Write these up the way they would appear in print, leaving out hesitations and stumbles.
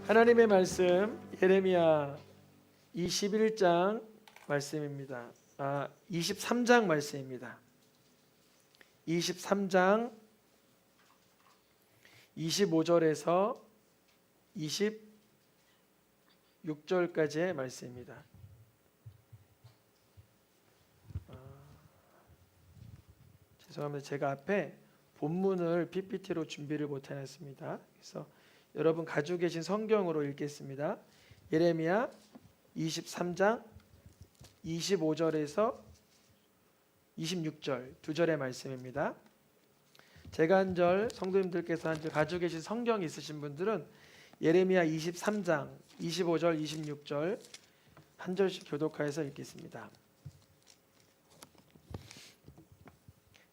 하나님의 말씀 예레미야 21장 말씀입니다. 23장 말씀입니다. 23장 25절에서 26절까지의 말씀입니다. 죄송합니다. 제가 앞에 본문을 PPT로 준비를 못 해놨습니다. 그래서 여러분 가지고 계신 성경으로 읽겠습니다. 예레미야 23장 25절에서 26절 두 절의 말씀입니다. 제가 한 절, 성도님들께서 한 절 가지고 계신 성경 있으신 분들은 예레미야 23장 25절 26절 한 절씩 교독하여서 읽겠습니다.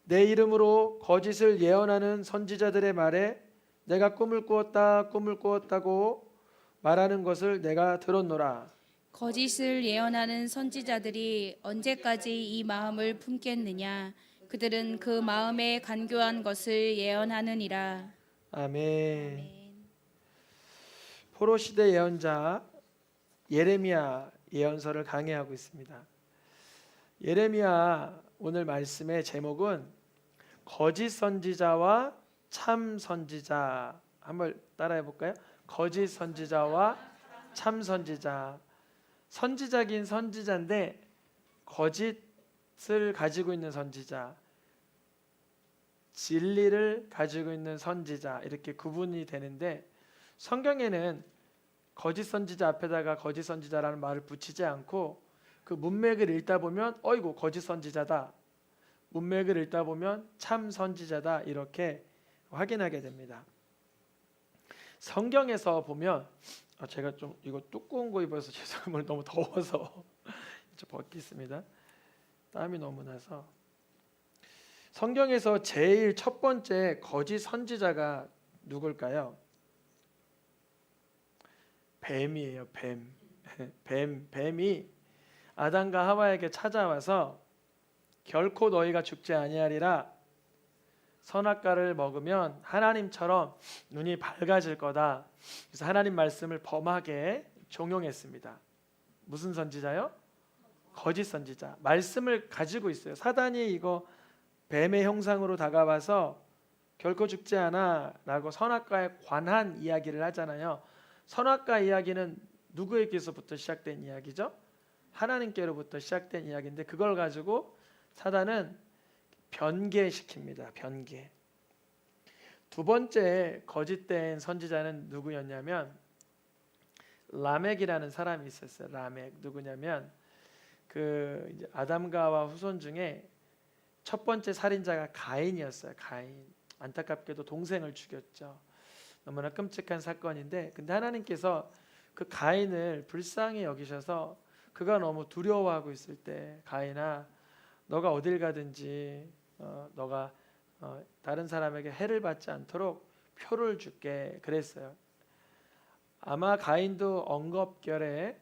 내 이름으로 거짓을 예언하는 선지자들의 말에 내가 꿈을 꾸었다고 말하는 것을 내가 들었노라. 거짓을 예언하는 선지자들이 언제까지 이 마음을 품겠느냐? 그들은 그 마음에 간교한 것을 예언하느니라. 아멘. 포로 시대 예언자 예레미야 예언서를 강해하고 있습니다. 예레미야 오늘 말씀의 제목은 거짓 선지자와 참 선지자. 한번 따라해 볼까요? 거짓 선지자와 참 선지자. 선지자긴 선지자인데 거짓을 가지고 있는 선지자, 진리를 가지고 있는 선지자, 이렇게 구분이 되는데 성경에는 거짓 선지자 앞에다가 거짓 선지자라는 말을 붙이지 않고 그 문맥을 읽다 보면 어이구 거짓 선지자다, 문맥을 읽다 보면 참 선지자다, 이렇게 확인하게 됩니다. 성경에서 보면 제가 좀 이거 두꺼운 거 입어서 죄송합니다. 너무 더워서 좀 벗겠습니다. 땀이 너무 나서. 성경에서 제일 첫 번째 거짓 선지자가 누굴까요? 뱀이에요. 뱀이 아담과 하와에게 찾아와서 결코 너희가 죽지 아니하리라, 선악과를 먹으면 하나님처럼 눈이 밝아질 거다. 그래서 하나님 말씀을 범하게 종용했습니다. 무슨 선지자요? 거짓 선지자. 말씀을 가지고 있어요. 사단이 이거 뱀의 형상으로 다가와서 결코 죽지 않아 라고 선악과에 관한 이야기를 하잖아요. 선악과 이야기는 누구에게서부터 시작된 이야기죠? 하나님께로부터 시작된 이야기인데 그걸 가지고 사단은 변개시킵니다. 변개. 두 번째 거짓된 선지자는 누구였냐면 라멕이라는 사람이 있었어요. 라멕 누구냐면 그 이제 아담과 하와 후손 중에 첫 번째 살인자가 가인이었어요. 가인. 안타깝게도 동생을 죽였죠. 너무나 끔찍한 사건인데 근데 하나님께서 그 가인을 불쌍히 여기셔서 그가 너무 두려워하고 있을 때 가인아 너가 어딜 가든지 너가 다른 사람에게 해를 받지 않도록 표를 줄게 그랬어요. 아마 가인도 엉겁결에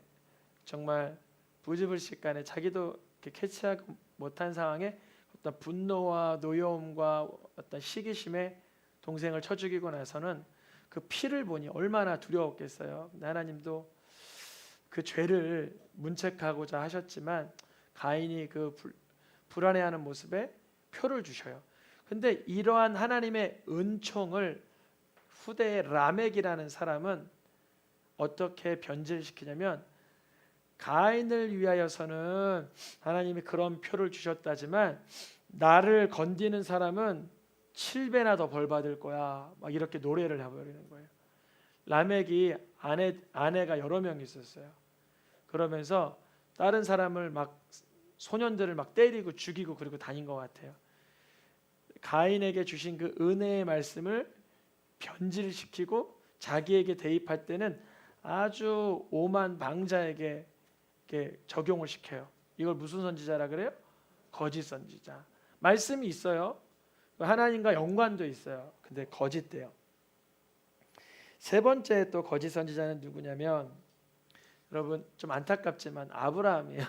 정말 부지불식간에 자기도 캐치하지 못한 상황에 어떤 분노와 노여움과 어떤 시기심에 동생을 쳐 죽이고 나서는 그 피를 보니 얼마나 두려웠겠어요. 근데 하나님도 그 죄를 문책하고자 하셨지만 가인이 그 불안해하는 모습에 표를 주셔요. 근데 이러한 하나님의 은총을 후대의 라멕이라는 사람은 어떻게 변질시키냐면 가인을 위하여서는 하나님이 그런 표를 주셨다지만 나를 건드리는 사람은 7배나 더 벌 받을 거야. 막 이렇게 노래를 해버리는 거예요. 라멕이 아내가 여러 명 있었어요. 그러면서 다른 사람을 막 소년들을 막 때리고 죽이고 그리고 다닌 것 같아요. 가인에게 주신 그 은혜의 말씀을 변질시키고 자기에게 대입할 때는 아주 오만 방자에게 이렇게 적용을 시켜요. 이걸 무슨 선지자라 그래요? 거짓 선지자. 말씀이 있어요. 하나님과 연관도 있어요. 근데 거짓돼요. 세 번째 또 거짓 선지자는 누구냐면 여러분 좀 안타깝지만 아브라함이에요.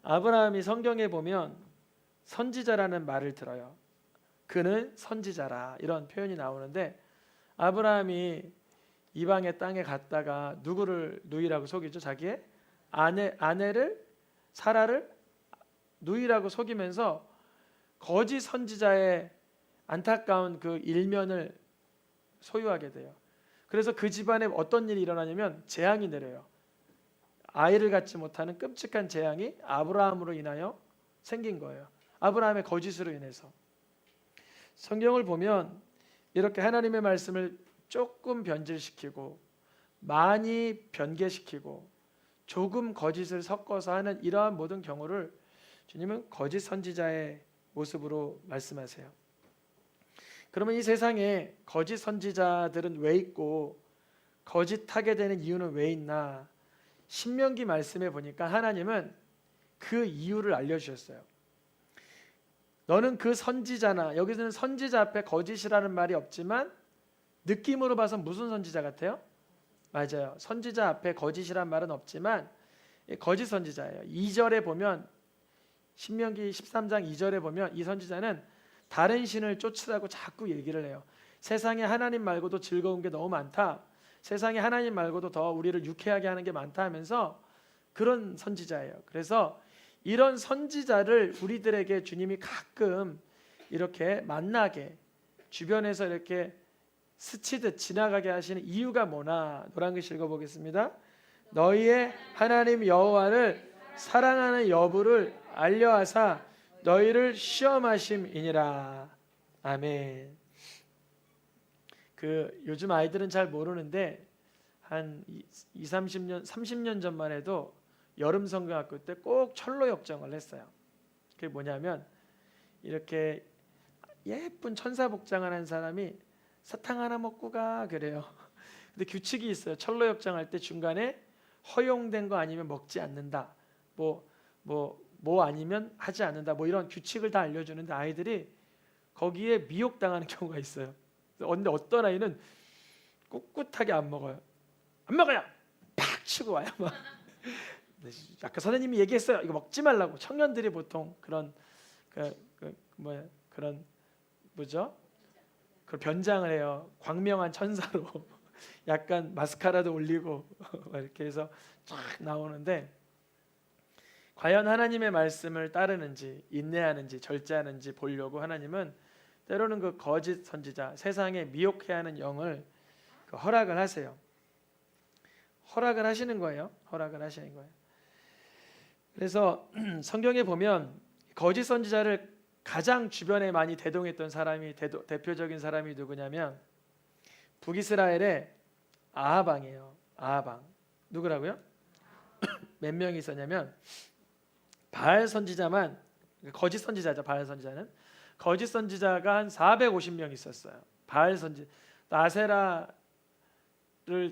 아브라함이 성경에 보면 선지자라는 말을 들어요. 그는 선지자라 이런 표현이 나오는데 아브라함이 이방의 땅에 갔다가 누구를 누이라고 속이죠? 자기의 아내를 사라를 누이라고 속이면서 거짓 선지자의 안타까운 그 일면을 소유하게 돼요. 그래서 그 집안에 어떤 일이 일어나냐면 재앙이 내려요. 아이를 갖지 못하는 끔찍한 재앙이 아브라함으로 인하여 생긴 거예요. 아브라함의 거짓으로 인해서. 성경을 보면 이렇게 하나님의 말씀을 조금 변질시키고 많이 변개시키고 조금 거짓을 섞어서 하는 이러한 모든 경우를 주님은 거짓 선지자의 모습으로 말씀하세요. 그러면 이 세상에 거짓 선지자들은 왜 있고 거짓하게 되는 이유는 왜 있나? 신명기 말씀에 보니까 하나님은 그 이유를 알려주셨어요. 너는 그 선지자나, 여기서는 선지자 앞에 거짓이라는 말이 없지만 느낌으로 봐서 무슨 선지자 같아요? 맞아요. 선지자 앞에 거짓이란 말은 없지만 거짓 선지자예요. 2절에 보면, 신명기 13장 2절에 보면 이 선지자는 다른 신을 쫓으라고 자꾸 얘기를 해요. 세상에 하나님 말고도 즐거운 게 너무 많다. 세상에 하나님 말고도 더 우리를 유쾌하게 하는 게 많다 하면서 그런 선지자예요. 그래서 이런 선지자를 우리들에게 주님이 가끔 이렇게 만나게, 주변에서 이렇게 스치듯 지나가게 하시는 이유가 뭐나, 노란 글씨 읽어보겠습니다. 너희의 하나님 여호와를 사랑하는 여부를 알려하사 너희를 시험하심이니라. 아멘. 요즘 아이들은 잘 모르는데 한 30년 전만 해도 여름 성경학교 때 꼭 철로 역정을 했어요. 그게 뭐냐면 이렇게 예쁜 천사 복장을 한 사람이 사탕 하나 먹고 가 그래요. 근데 규칙이 있어요. 철로 역정할 때 중간에 허용된 거 아니면 먹지 않는다. 뭐 아니면 하지 않는다. 뭐 이런 규칙을 다 알려주는데 아이들이 거기에 미혹당하는 경우가 있어요. 근데 어떤 아이는 꿋꿋하게 안 먹어요. 안 먹어요. 팍 치고 와요. 막. 아까 선생님이 얘기했어요. 이거 먹지 말라고. 청년들이 보통 그런 그런 뭐죠? 그 변장을 해요. 광명한 천사로 약간 마스카라도 올리고 이렇게 해서 쫙 나오는데 과연 하나님의 말씀을 따르는지 인내하는지 절제하는지 보려고 하나님은 때로는 그 거짓 선지자, 세상에 미혹해 하는 영을 허락을 하세요. 허락을 하시는 거예요. 허락을 하시는 거예요. 그래서 성경에 보면 거짓 선지자를 가장 주변에 많이 대동했던 사람이 대표적인 사람이 누구냐면 북이스라엘의 아하방이에요. 아하방. 누구라고요? 몇 명이 있었냐면 바알 선지자만, 거짓 선지자죠. 바알 선지자는 거짓 선지자가 한 450명 있었어요. 바알 선지, 아세라를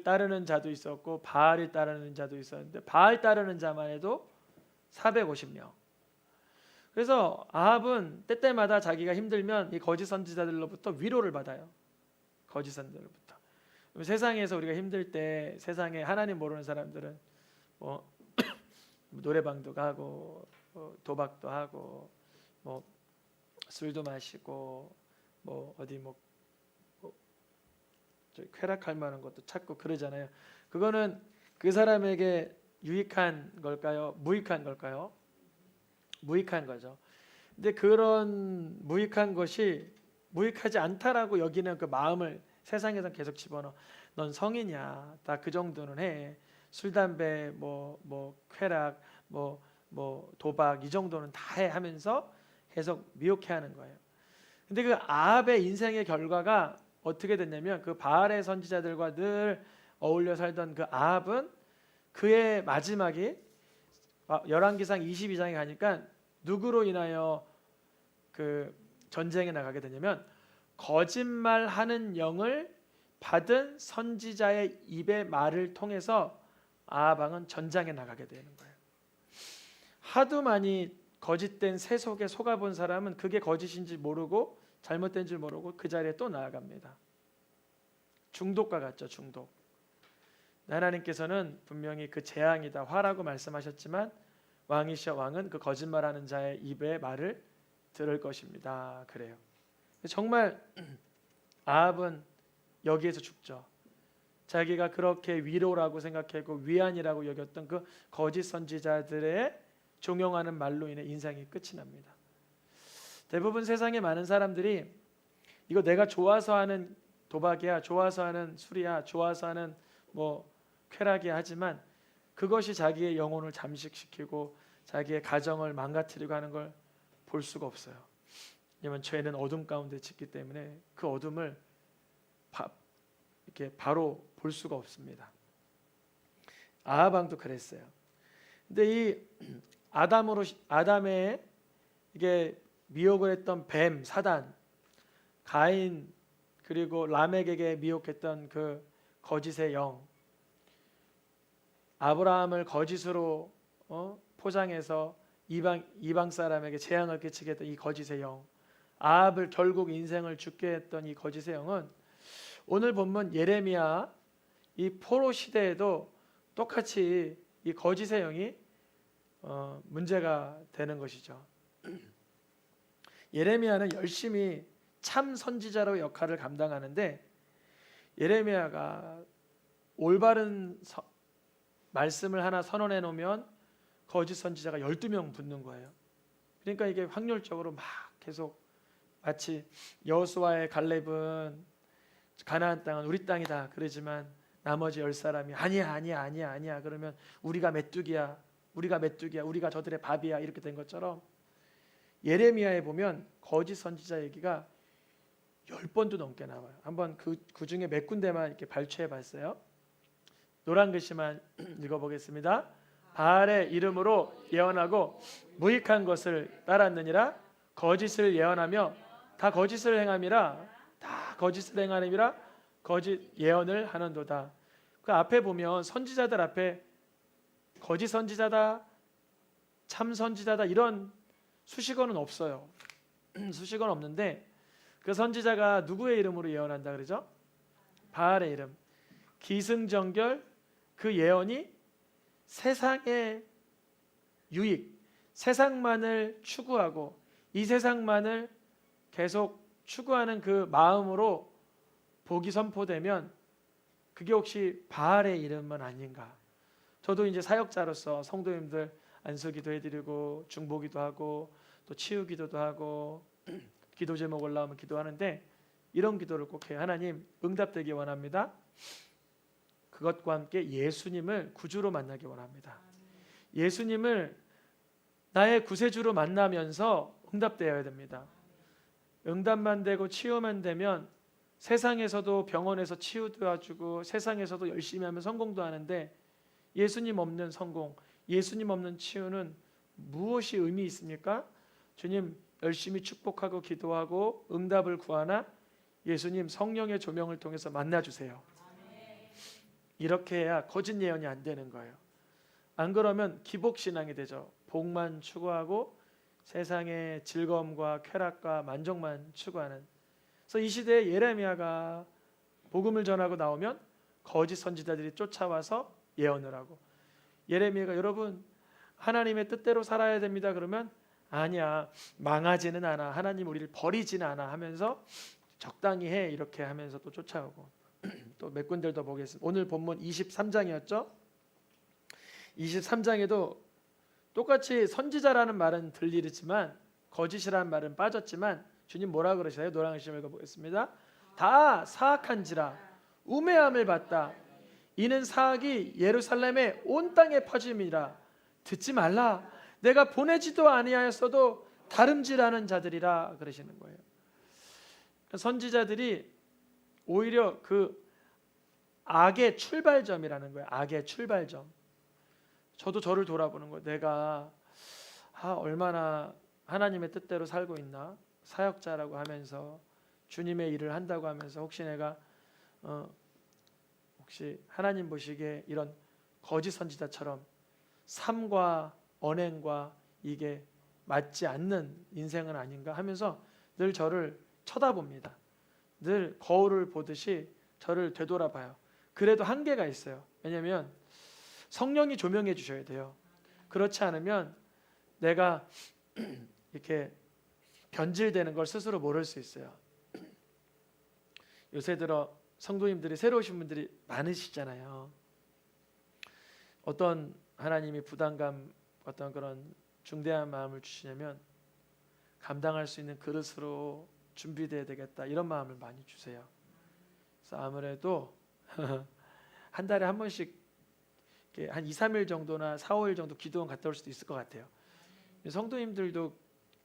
따르는 자도 있었고 바알을 따르는 자도 있었는데 바알 따르는 자만 해도 450명. 그래서 아합은 때때마다 자기가 힘들면 이 거짓 선지자들로부터 위로를 받아요. 거짓 선지자들로부터. 세상에서 우리가 힘들 때 세상에 하나님 모르는 사람들은 노래방도 가고 도박도 하고 술도 마시고 어디 쾌락할 만한 것도 찾고 그러잖아요. 그거는 그 사람에게 유익한 걸까요? 무익한 걸까요? 무익한 거죠. 근데 그런 무익한 것이 무익하지 않다라고 여기는 그 마음을 세상에서 계속 집어넣어. 넌 성이냐? 다 그 정도는 해. 술, 담배, 쾌락, 도박 이 정도는 다 해 하면서 계속 미혹해 하는 거예요. 근데 그 아합의 인생의 결과가 어떻게 됐냐면 그 바알의 선지자들과 늘 어울려 살던 그 아합은 그의 마지막이 열왕기상 22장에 가니까 누구로 인하여 그 전쟁에 나가게 되냐면 거짓말하는 영을 받은 선지자의 입의 말을 통해서 아합 왕은 전장에 나가게 되는 거예요. 하도 많이 거짓된 새 속에 속아본 사람은 그게 거짓인지 모르고 잘못된 줄 모르고 그 자리에 또 나아갑니다. 중독과 같죠. 중독. 하나님께서는 분명히 그 재앙이다 화라고 말씀하셨지만 왕이시여 왕은 그 거짓말하는 자의 입의 말을 들을 것입니다. 그래요. 정말 아합은 여기에서 죽죠. 자기가 그렇게 위로라고 생각하고 위안이라고 여겼던 그 거짓 선지자들의 종용하는 말로 인해 인생이 끝이 납니다. 대부분 세상에 많은 사람들이 이거 내가 좋아서 하는 도박이야, 좋아서 하는 술이야, 좋아서 하는 뭐 쾌락이야 하지만 그것이 자기의 영혼을 잠식시키고 자기의 가정을 망가뜨리고 하는 걸 볼 수가 없어요. 왜냐하면 죄는 어둠 가운데 짓기 때문에 그 어둠을 이렇게 바로 볼 수가 없습니다. 아하방도 그랬어요. 근데 이 아담의 이게 미혹을 했던 뱀, 사단, 가인 그리고 라멕에게 미혹했던 그 거짓의 영, 아브라함을 거짓으로 포장해서 이방 사람에게 재앙을 끼치게 했던 이 거짓의 영, 아합을 결국 인생을 죽게 했던 이 거짓의 영은 오늘 본문 예레미야 이 포로 시대에도 똑같이 이 거짓의 영이 문제가 되는 것이죠. 예레미야는 열심히 참 선지자로 역할을 감당하는데 예레미야가 올바른 말씀을 하나 선언해 놓으면 거짓 선지자가 12명 붙는 거예요. 그러니까 이게 확률적으로 막 계속 마치 여호수아의 갈렙은 가나안 땅은 우리 땅이다 그러지만 나머지 10사람이 아니야 그러면 우리가 메뚜기야 우리가 저들의 밥이야 이렇게 된 것처럼 예레미야에 보면 거짓 선지자 얘기가 10번도 넘게 나와요. 한번 그 중에 몇 군데만 이렇게 발췌해 봤어요. 노란 글씨만 읽어보겠습니다. 바알의 이름으로 예언하고 무익한 것을 따랐느니라. 거짓을 예언하며 다 거짓을 행함이라. 다 거짓을 행함이라. 거짓 예언을 하는도다. 그 앞에 보면 선지자들 앞에 거짓 선지자다, 참 선지자다 이런 수식어는 없어요. 수식어는 없는데 그 선지자가 누구의 이름으로 예언한다 그러죠? 바알의 이름. 기승전결 그 예언이 세상의 유익, 세상만을 추구하고 이 세상만을 계속 추구하는 그 마음으로 복이 선포되면 그게 혹시 바알의 이름은 아닌가? 저도 이제 사역자로서 성도님들 안수기도 해드리고 중보기도 하고 또 치유기도도 하고 기도 제목 올라오면 기도하는데 이런 기도를 꼭 해요. 하나님 응답되기 원합니다. 그것과 함께 예수님을 구주로 만나기 원합니다. 예수님을 나의 구세주로 만나면서 응답되어야 됩니다. 응답만 되고 치유만 되면 세상에서도 병원에서 치유도와주고 세상에서도 열심히 하면 성공도 하는데 예수님 없는 성공, 예수님 없는 치유는 무엇이 의미 있습니까? 주님 열심히 축복하고 기도하고 응답을 구하나 예수님 성령의 조명을 통해서 만나주세요. 이렇게 해야 거짓 예언이 안 되는 거예요. 안 그러면 기복신앙이 되죠. 복만 추구하고 세상의 즐거움과 쾌락과 만족만 추구하는. 그래서 이 시대에 예레미야가 복음을 전하고 나오면 거짓 선지자들이 쫓아와서 예언을 하고 예레미야가 여러분 하나님의 뜻대로 살아야 됩니다. 그러면 아니야 망하지는 않아 하나님 우리를 버리지는 않아 하면서 적당히 해 이렇게 하면서 또 쫓아오고 또 몇 군데를 더 보겠습니다. 오늘 본문 23장이었죠. 23장에도 똑같이 선지자라는 말은 들리지만 거짓이라는 말은 빠졌지만 주님 뭐라 그러시나요? 노란 글씨 읽어보겠습니다. 다 사악한지라 우매함을 받다. 이는 사악이 예루살렘의 온 땅에 퍼짐이라. 듣지 말라. 내가 보내지도 아니하였어도 다름질하는 자들이라 그러시는 거예요. 선지자들이 오히려 그 악의 출발점이라는 거예요. 악의 출발점. 저도 저를 돌아보는 거예요. 내가 얼마나 하나님의 뜻대로 살고 있나? 사역자라고 하면서 주님의 일을 한다고 하면서 혹시 내가 혹시 하나님 보시기에 이런 거짓 선지자처럼 삶과 언행과 이게 맞지 않는 인생은 아닌가 하면서 늘 저를 쳐다봅니다. 늘 거울을 보듯이 저를 되돌아봐요. 그래도 한계가 있어요. 왜냐하면 성령이 조명해 주셔야 돼요. 그렇지 않으면 내가 이렇게 변질되는 걸 스스로 모를 수 있어요. 요새 들어 성도님들이 새로 오신 분들이 많으시잖아요. 어떤 하나님이 부담감, 어떤 그런 중대한 마음을 주시냐면 감당할 수 있는 그릇으로 준비돼야 되겠다, 이런 마음을 많이 주세요. 그래서 아무래도 한 달에 한 번씩 이렇게 한 2, 3일 정도나 4, 5일 정도 기도원 갔다 올 수도 있을 것 같아요. 성도님들도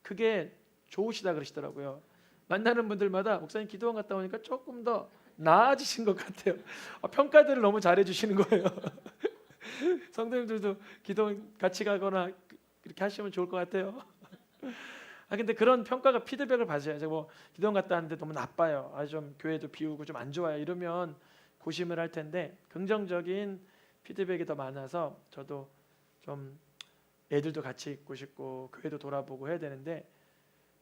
그게 좋으시다 그러시더라고요. 만나는 분들마다 목사님 기도원 갔다 오니까 조금 더 나아지신 것 같아요. 평가들을 너무 잘해 주시는 거예요. 성도님들도 기도원 같이 가거나 이렇게 하시면 좋을 것 같아요. 근데 그런 평가가 피드백을 받으셔야죠. 뭐 기도원 갔다 왔는데 너무 나빠요, 좀 교회도 비우고 좀 안 좋아요, 이러면 고심을 할 텐데, 긍정적인 피드백이 더 많아서 저도 좀 애들도 같이 있고 싶고 교회도 돌아보고 해야 되는데,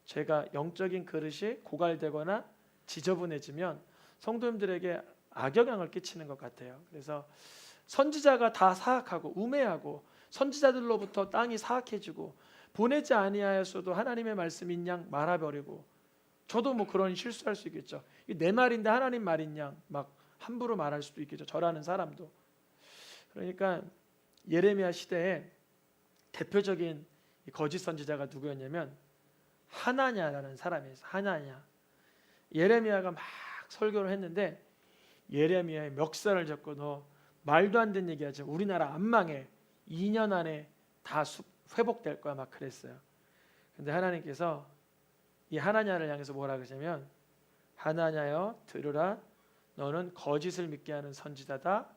제가 영적인 그릇이 고갈되거나 지저분해지면 성도님들에게 악영향을 끼치는 것 같아요. 그래서 선지자가 다 사악하고 우매하고 선지자들로부터 땅이 사악해지고 보내지 아니하였어도 하나님의 말씀인 양 말아버리고, 저도 뭐 그런 실수할 수 있겠죠. 내 말인데 하나님 말인 양 막 함부로 말할 수도 있겠죠, 저라는 사람도. 그러니까 예레미야 시대에 대표적인 거짓 선지자가 누구였냐면 하나냐라는 사람이었어요. 하나냐. 예레미야가 막 설교를 했는데 예레미야의 멱살을 잡고 너 말도 안 되는 얘기하지, 우리나라 안 망해, 2년 안에 다 회복될 거야, 막 그랬어요. 근데 하나님께서 이 하나냐를 향해서 뭐라 그러냐면, 하나냐여 들으라, 너는 거짓을 믿게 하는 선지자다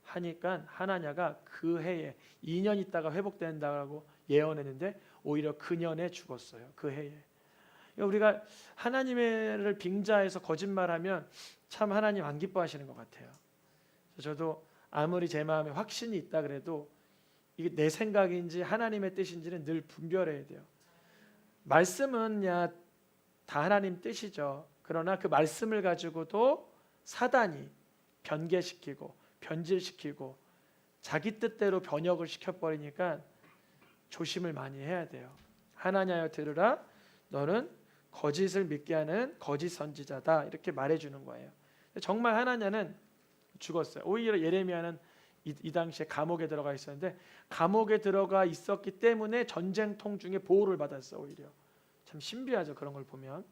하니까 하나냐가 그 해에 2년 있다가 회복된다고 예언했는데 오히려 그 년에 죽었어요. 그 해에. 우리가 하나님을 빙자해서 거짓말하면 참 하나님 안 기뻐하시는 것 같아요. 저도 아무리 제 마음에 확신이 있다 그래도 이게 내 생각인지 하나님의 뜻인지는 늘 분별해야 돼요. 말씀은 다 하나님 뜻이죠. 그러나 그 말씀을 가지고도 사단이 변개시키고 변질시키고 자기 뜻대로 번역을 시켜버리니까 조심을 많이 해야 돼요. 하나냐여 들으라, 너는 거짓을 믿게 하는 거짓 선지자다, 이렇게 말해주는 거예요. 정말 하나냐는 죽었어요. 오히려 예레미야는 이 당시에 감옥에 들어가 있었는데 감옥에 들어가 있었기 때문에 전쟁통 중에 보호를 받았어. 오히려 참 신비하죠, 그런 걸 보면.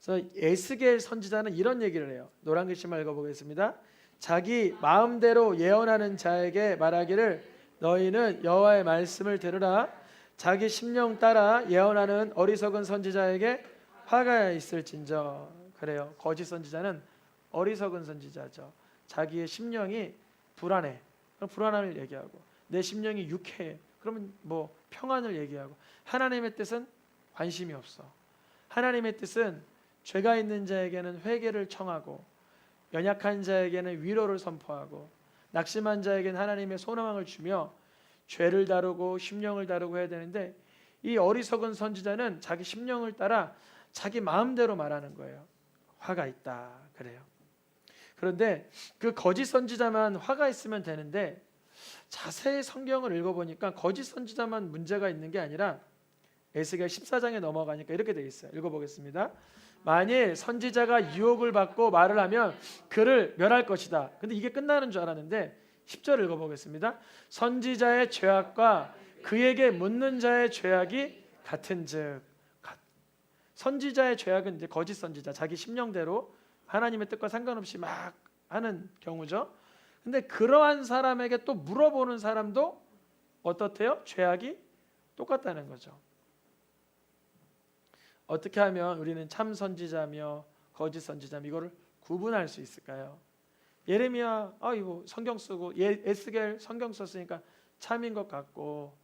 그래서 에스겔 선지자는 이런 얘기를 해요. 노란 글씨만 읽어보겠습니다. 자기 마음대로 예언하는 자에게 말하기를 너희는 여호와의 말씀을 들으라. 자기 심령 따라 예언하는 어리석은 선지자에게 화가 있을진저. 그래요. 거짓 선지자는 어리석은 선지자죠. 자기의 심령이 불안해, 그럼 불안함을 얘기하고, 내 심령이 유쾌해, 그러면 뭐 평안을 얘기하고, 하나님의 뜻은 관심이 없어. 하나님의 뜻은 죄가 있는 자에게는 회개를 청하고, 연약한 자에게는 위로를 선포하고, 낙심한 자에게는 하나님의 소망을 주며 죄를 다루고 심령을 다루고 해야 되는데, 이 어리석은 선지자는 자기 심령을 따라 자기 마음대로 말하는 거예요. 화가 있다 그래요. 그런데 그 거짓 선지자만 화가 있으면 되는데, 자세히 성경을 읽어보니까 거짓 선지자만 문제가 있는 게 아니라 에스겔 14장에 넘어가니까 이렇게 돼 있어요. 읽어보겠습니다. 만일 선지자가 유혹을 받고 말을 하면 그를 멸할 것이다. 근데 이게 끝나는 줄 알았는데 10절 읽어보겠습니다. 선지자의 죄악과 그에게 묻는 자의 죄악이 같은즉. 선지자의 죄악은 이제 거짓 선지자, 자기 심령대로 하나님의 뜻과 상관없이 막 하는 경우죠. 근데 그러한 사람에게 또 물어보는 사람도 어떻대요? 죄악이 똑같다는 거죠. 어떻게 하면 우리는 참 선지자며 거짓 선지자며 이거를 구분할 수 있을까요? 예레미야 이거 성경 쓰고, 에스겔 성경 썼으니까 참인 것 같고,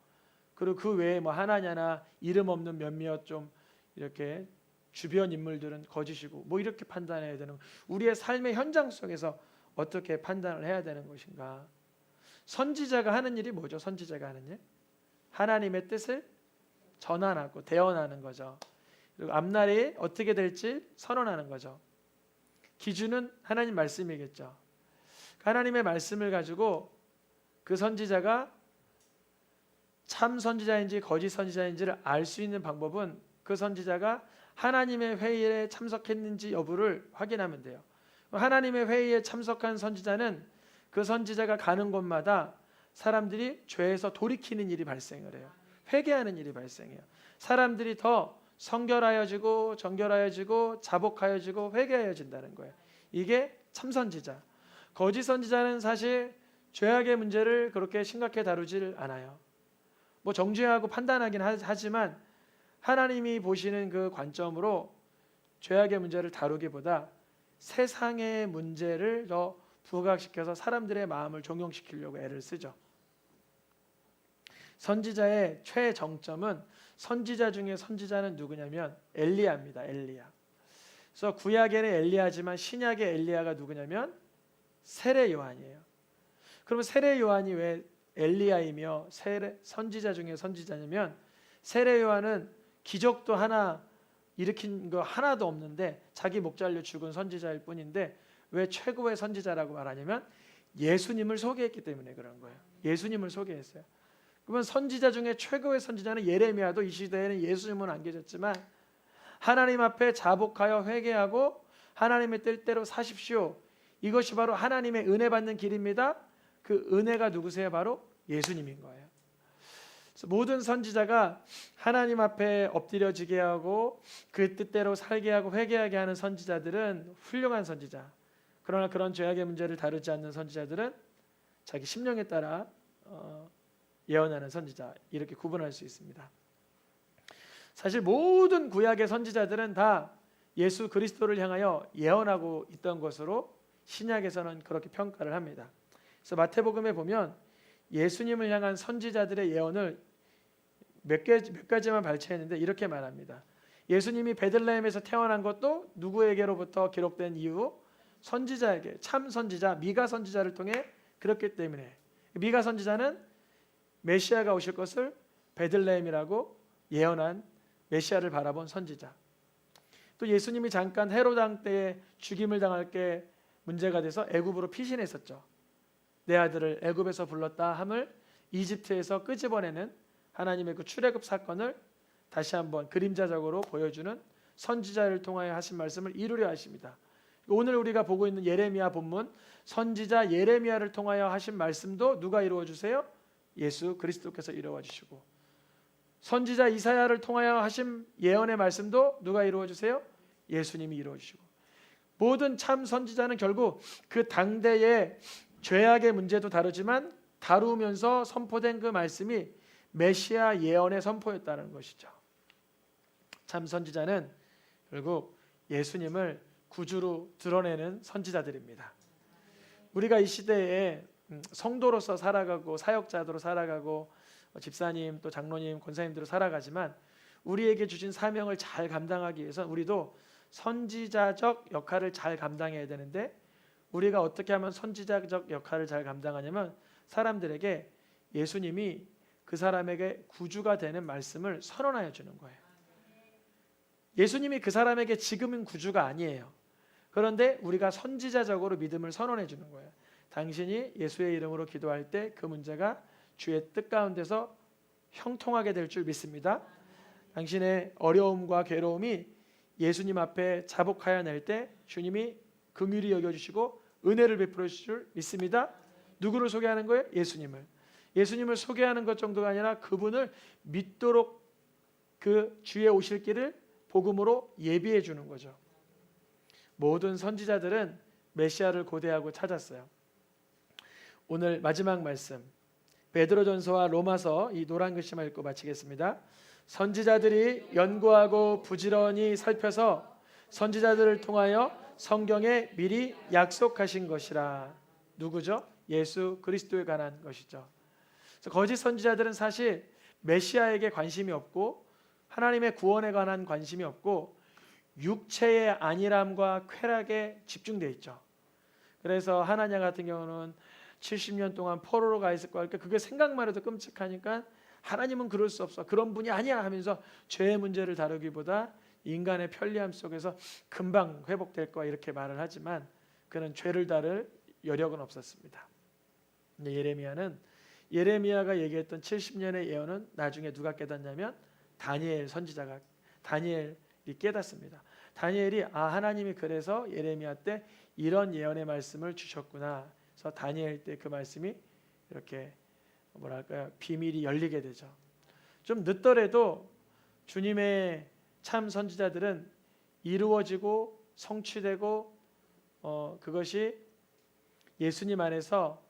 그리고 그 외에 뭐 하나냐나 이름 없는 몇몇 좀 이렇게 주변 인물들은 거짓이고, 뭐 이렇게 판단해야 되는, 우리의 삶의 현장 속에서 어떻게 판단을 해야 되는 것인가? 선지자가 하는 일이 뭐죠? 선지자가 하는 일, 하나님의 뜻을 전환하고 대언하는 거죠. 그리고 앞날이 어떻게 될지 선언하는 거죠. 기준은 하나님 말씀이겠죠. 하나님의 말씀을 가지고 그 선지자가 참 선지자인지 거짓 선지자인지를 알 수 있는 방법은 그 선지자가 하나님의 회의에 참석했는지 여부를 확인하면 돼요. 하나님의 회의에 참석한 선지자는 그 선지자가 가는 곳마다 사람들이 죄에서 돌이키는 일이 발생을 해요. 회개하는 일이 발생해요. 사람들이 더 성결하여지고 정결하여지고 자복하여지고 회개하여진다는 거예요. 이게 참선지자. 거짓 선지자는 사실 죄악의 문제를 그렇게 심각하게 다루질 않아요. 뭐 정죄하고 판단하긴 하지만 하나님이 보시는 그 관점으로 죄악의 문제를 다루기보다 세상의 문제를 더 부각시켜서 사람들의 마음을 종용시키려고 애를 쓰죠. 선지자의 최정점은 선지자 중에 선지자는 누구냐면 엘리야입니다. 엘리야. 그래서 구약에는 엘리야지만 신약의 엘리야가 누구냐면 세례 요한이에요. 그러면 세례 요한이 왜 엘리야이며 선지자 중에 선지자냐면 세례 요한은 기적도 하나 일으킨 거 하나도 없는데 자기 목 잘려 죽은 선지자일 뿐인데 왜 최고의 선지자라고 말하냐면 예수님을 소개했기 때문에 그런 거예요. 예수님을 소개했어요. 그러면 선지자 중에 최고의 선지자는 예레미야도 이 시대에는 예수님은 안 계셨지만 하나님 앞에 자복하여 회개하고 하나님의 뜻대로 사십시오. 이것이 바로 하나님의 은혜 받는 길입니다. 그 은혜가 누구세요? 바로 예수님인 거예요. 그래서 모든 선지자가 하나님 앞에 엎드려지게 하고 그 뜻대로 살게 하고 회개하게 하는 선지자들은 훌륭한 선지자. 그러나 그런 죄악의 문제를 다루지 않는 선지자들은 자기 심령에 따라 예언하는 선지자, 이렇게 구분할 수 있습니다. 사실 모든 구약의 선지자들은 다 예수 그리스도를 향하여 예언하고 있던 것으로 신약에서는 그렇게 평가를 합니다. 그래서 마태복음에 보면 예수님을 향한 선지자들의 예언을 몇 가지만 발췌했는데 이렇게 말합니다. 예수님이 베들레헴에서 태어난 것도 누구에게로부터 기록된 이유? 선지자에게, 참 선지자 미가 선지자를 통해 그렇기 때문에. 미가 선지자는 메시아가 오실 것을 베들레헴이라고 예언한 메시아를 바라본 선지자. 또 예수님이 잠깐 헤롯 왕 때에 죽임을 당할 게 문제가 돼서 애굽으로 피신했었죠. 내 아들을 애굽에서 불렀다 함을 이집트에서 끄집어내는 하나님의 그 출애굽 사건을 다시 한번 그림자적으로 보여주는 선지자를 통하여 하신 말씀을 이루려 하십니다. 오늘 우리가 보고 있는 예레미야 본문, 선지자 예레미야를 통하여 하신 말씀도 누가 이루어 주세요? 예수 그리스도께서 이루어 주시고, 선지자 이사야를 통하여 하신 예언의 말씀도 누가 이루어 주세요? 예수님이 이루어 주시고, 모든 참 선지자는 결국 그 당대의 죄악의 문제도 다루지만 다루면서 선포된 그 말씀이 메시아 예언의 선포였다는 것이죠. 참 선지자는 결국 예수님을 구주로 드러내는 선지자들입니다. 우리가 이 시대에 성도로서 살아가고 사역자로 살아가고 집사님 또 장로님 권사님들로 살아가지만 우리에게 주신 사명을 잘 감당하기 위해서 우리도 선지자적 역할을 잘 감당해야 되는데, 우리가 어떻게 하면 선지자적 역할을 잘 감당하냐면 사람들에게 예수님이 그 사람에게 구주가 되는 말씀을 선언하여 주는 거예요. 예수님이 그 사람에게 지금은 구주가 아니에요. 그런데 우리가 선지자적으로 믿음을 선언해 주는 거예요. 당신이 예수의 이름으로 기도할 때 그 문제가 주의 뜻 가운데서 형통하게 될 줄 믿습니다. 당신의 어려움과 괴로움이 예수님 앞에 자복하여 낼 때 주님이 긍휼히 여겨주시고 은혜를 베풀어 주실 줄 믿습니다. 누구를 소개하는 거예요? 예수님을. 예수님을 소개하는 것 정도가 아니라 그분을 믿도록 그 주의 오실 길을 복음으로 예비해 주는 거죠. 모든 선지자들은 메시아를 고대하고 찾았어요. 오늘 마지막 말씀 베드로전서와 로마서 이 노란 글씨만 읽고 마치겠습니다. 선지자들이 연구하고 부지런히 살펴서 선지자들을 통하여 성경에 미리 약속하신 것이라. 누구죠? 예수 그리스도에 관한 것이죠. 그래서 거짓 선지자들은 사실 메시아에게 관심이 없고 하나님의 구원에 관한 관심이 없고 육체의 안일함과 쾌락에 집중되어 있죠. 그래서 하나냐 같은 경우는 70년 동안 포로로 가 있을 거니까 그게 생각만 해도 끔찍하니까 하나님은 그럴 수 없어, 그런 분이 아니야 하면서 죄의 문제를 다루기보다 인간의 편리함 속에서 금방 회복될 거야 이렇게 말을 하지만 그는 죄를 다룰 여력은 없었습니다. 근데 예레미야가 얘기했던 70년의 예언은 나중에 누가 깨닫냐면 다니엘 선지자가, 다니엘이 깨닫습니다. 다니엘이 하나님이 그래서 예레미야 때 이런 예언의 말씀을 주셨구나. 그래서 다니엘 때 그 말씀이 이렇게 뭐랄까요? 비밀이 열리게 되죠. 좀 늦더라도 주님의 참 선지자들은 이루어지고 성취되고 그것이 예수님 안에서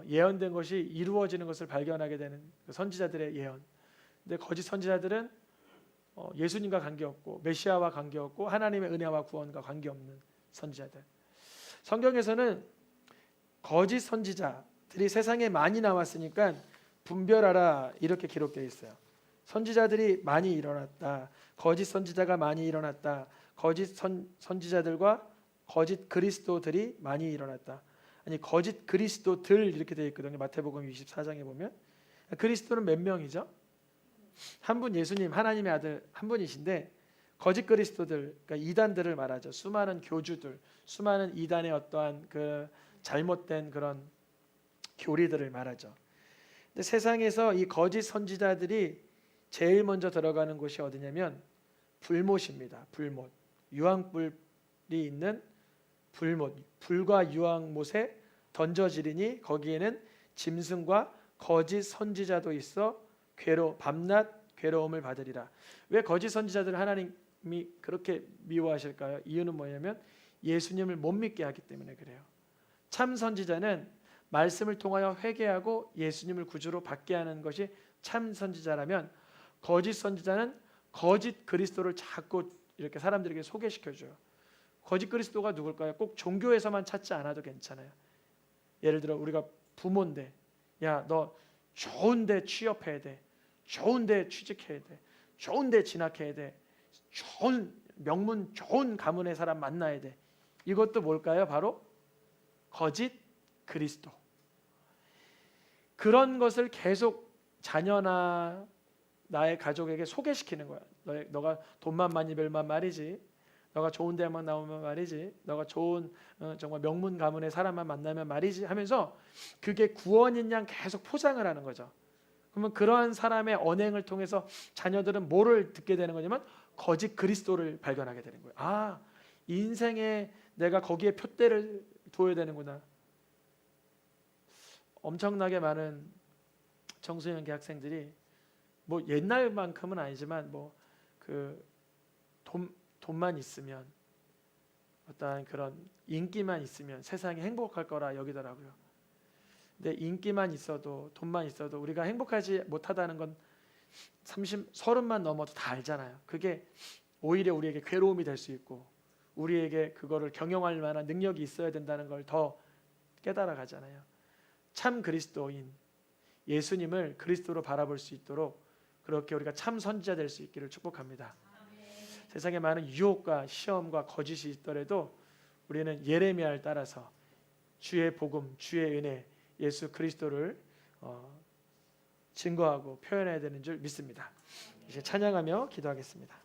예언된 것이 이루어지는 것을 발견하게 되는 그 선지자들의 예언. 근데 거짓 선지자들은 예수님과 관계없고 메시아와 관계없고 하나님의 은혜와 구원과 관계없는 선지자들. 성경에서는 거짓 선지자들이 세상에 많이 나왔으니까 분별하라 이렇게 기록되어 있어요. 선지자들이 많이 일어났다. 거짓 선지자가 많이 일어났다. 거짓 선지자들과 거짓 그리스도들이 많이 일어났다. 아니 거짓 그리스도들 이렇게 되어 있거든요. 마태복음 24장에 보면 그리스도는 몇 명이죠? 한 분 예수님 하나님의 아들 한 분이신데 거짓 그리스도들 그러니까 이단들을 말하죠. 수많은 교주들, 수많은 이단의 어떠한 그 잘못된 그런 교리들을 말하죠. 근데 세상에서 이 거짓 선지자들이 제일 먼저 들어가는 곳이 어디냐면 불못입니다. 불못. 유황불이 있는 불못. 불과 유황못에 던져지리니 거기에는 짐승과 거짓 선지자도 있어 밤낮 괴로움을 받으리라. 왜 거짓 선지자들을 하나님이 그렇게 미워하실까요? 이유는 뭐냐면 예수님을 못 믿게 하기 때문에 그래요. 참 선지자는 말씀을 통하여 회개하고 예수님을 구주로 받게 하는 것이 참 선지자라면 거짓 선지자는 거짓 그리스도를 자꾸 이렇게 사람들에게 소개시켜줘요. 거짓 그리스도가 누굴까요? 꼭 종교에서만 찾지 않아도 괜찮아요. 예를 들어 우리가 부모인데 야, 너 좋은데 취업해야 돼. 좋은데 취직해야 돼. 좋은데 진학해야 돼. 좋은 명문 좋은 가문의 사람 만나야 돼. 이것도 뭘까요? 바로 거짓 그리스도. 그런 것을 계속 자녀나 나의 가족에게 소개시키는 거야. 너가 돈만 많이 벌면 말이지. 너가 좋은 데만 나오면 말이지. 너가 좋은 정말 명문 가문의 사람만 만나면 말이지 하면서 그게 구원인 양 계속 포장을 하는 거죠. 그러면 그러한 사람의 언행을 통해서 자녀들은 뭐를 듣게 되는 거냐면 거짓 그리스도를 발견하게 되는 거예요. 인생에 내가 거기에 표대를 둬야 되는구나. 엄청나게 많은 청소년기 학생들이 뭐 옛날만큼은 아니지만 돈만 있으면 어떠한 그런 인기만 있으면 세상이 행복할 거라 여기더라고요. 근데 인기만 있어도 돈만 있어도 우리가 행복하지 못하다는 건 30만 넘어도 다 알잖아요. 그게 오히려 우리에게 괴로움이 될 수 있고 우리에게 그거를 경영할 만한 능력이 있어야 된다는 걸 더 깨달아 가잖아요. 참 그리스도인 예수님을 그리스도로 바라볼 수 있도록 그렇게 우리가 참 선지자 될 수 있기를 축복합니다. 세상에 많은 유혹과 시험과 거짓이 있더라도 우리는 예레미야를 따라서 주의 복음, 주의 은혜, 예수 그리스도를 증거하고 표현해야 되는 줄 믿습니다. 이제 찬양하며 기도하겠습니다.